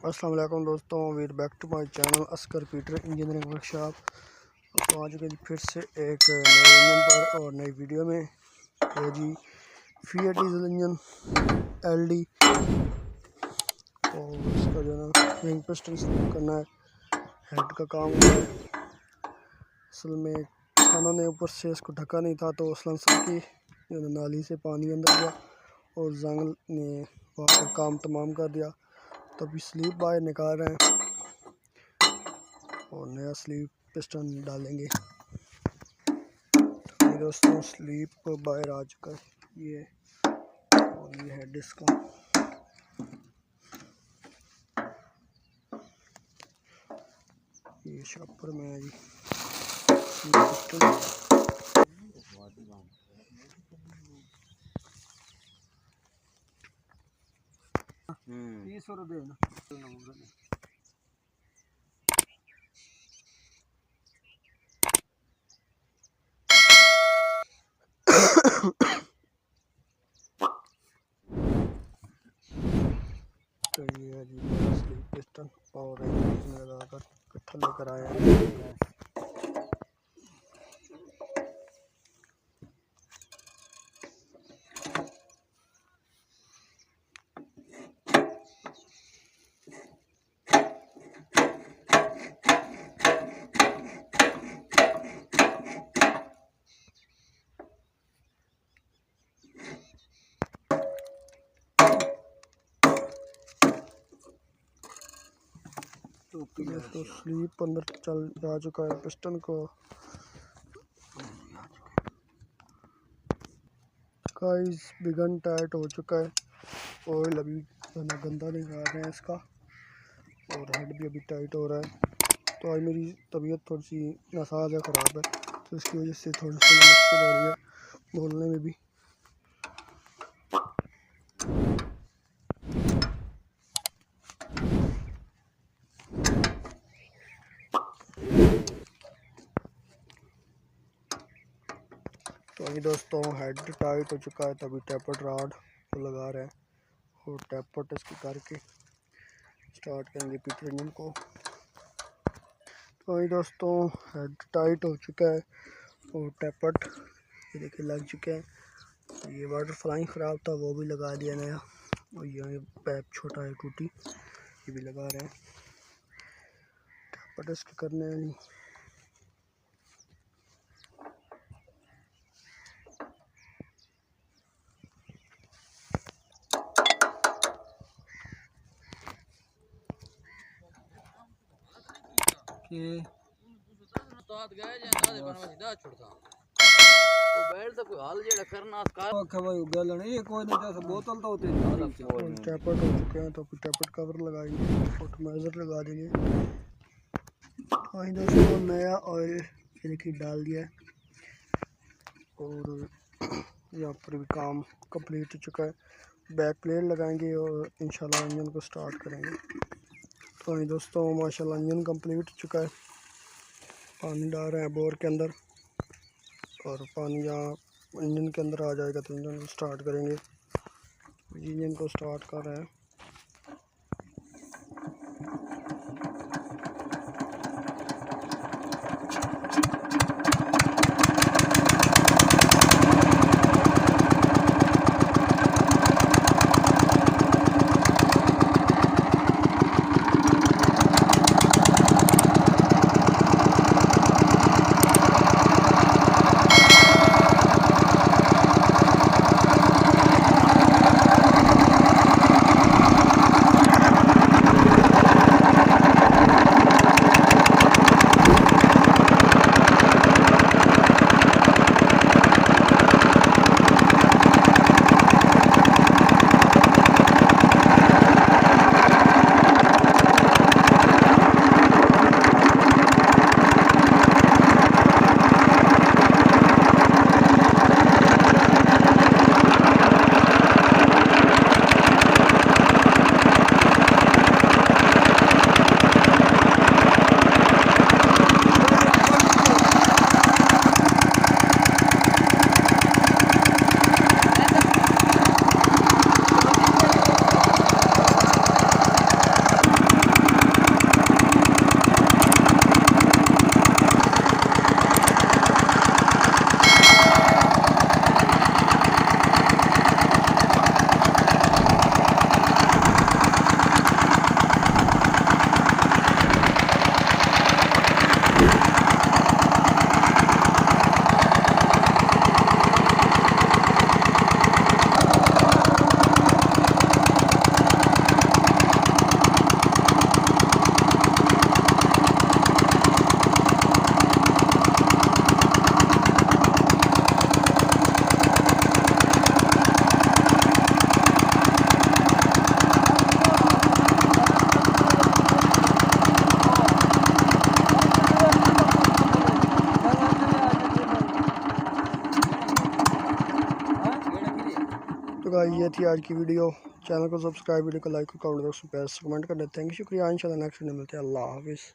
अस्सलाम वालेकुम दोस्तों, welcome back to my channel Askar Peter engineering workshop. तो आज के फिर से एक नए इंजन पर और नई वीडियो में है जी फिएट डीजल इंजन एलडी। और इसका जो है ना रिंग पिस्टन स्लिप करना है, हेड का काम है। असल में खाना ने ऊपर से इसको ढका नहीं था तो सलंसर की नाली से पानी अंदर गया और जंग ने वहाँ पर काम तमाम कर दिया। तभी स्लीप बाहर निकाल रहे हैं और नया स्लीप पिस्टन डालेंगे। तो दोस्तों स्लीप बाहर आ चुका है ये, और ये हेड इसका। ये शॉपर में है जी स्लीप पिस्टन। 30 रुपये ना तो ये है जी स्लीप पिस्टन और लगाकर इकट्ठा लेकर आया है। तो स्लीप अंदर चल जा चुका है पिस्टन को। गाइस बिगन टाइट हो चुका है, ऑयल अभी गंदा निकाल रहे हैं इसका, और हेड भी अभी टाइट हो रहा है। तो आज मेरी तबीयत थोड़ी सी नासाज है, ख़राब है, तो इसकी वजह से थोड़ी सी मुश्किल हो रही है बोलने में भी। तो अभी दोस्तों हेड टाइट हो चुका है, तभी टैपर्ड रॉड को लगा रहे हैं और टैपर्ड इसकी करके स्टार्ट करेंगे पीटर इंजन को। तो अभी दोस्तों हेड टाइट हो चुका है और टैपर्ड ये देखिए लग चुके हैं। ये वाटर फ्लाइंग ख़राब था, वो भी लगा दिया नया, और ये पैप छोटा है टूटी, ये भी लगा रहे हैं। टैपर्ड इसके करने हैं। टैपर्ड हो चुके हैं तो टैपर्ड कवर लगाएंगे, ऑटोमाइजर लगा देंगे। हाँ दोस्तों नया ऑयल देखिए डाल दिया है और यहाँ पर भी काम कंप्लीट हो चुका है। बैक प्लेट लगाएंगे और इंशाल्लाह इंजन को स्टार्ट करेंगे। तो ये दोस्तों माशाल्लाह इंजन कंप्लीट हो चुका है। पानी डाल रहे हैं बोर के अंदर, और पानी यहाँ इंजन के अंदर आ जाएगा तो इंजन को स्टार्ट करेंगे। इंजन को स्टार्ट कर रहे हैं। ये थी आज की वीडियो। चैनल को सब्सक्राइब, वीडियो को लाइक, कमेंट, प्यार से कमेंट करना। थैंक यू, शुक्रिया। इंशाल्लाह नेक्स्ट वीडियो मिलते हैं। अल्लाह हाफिज़।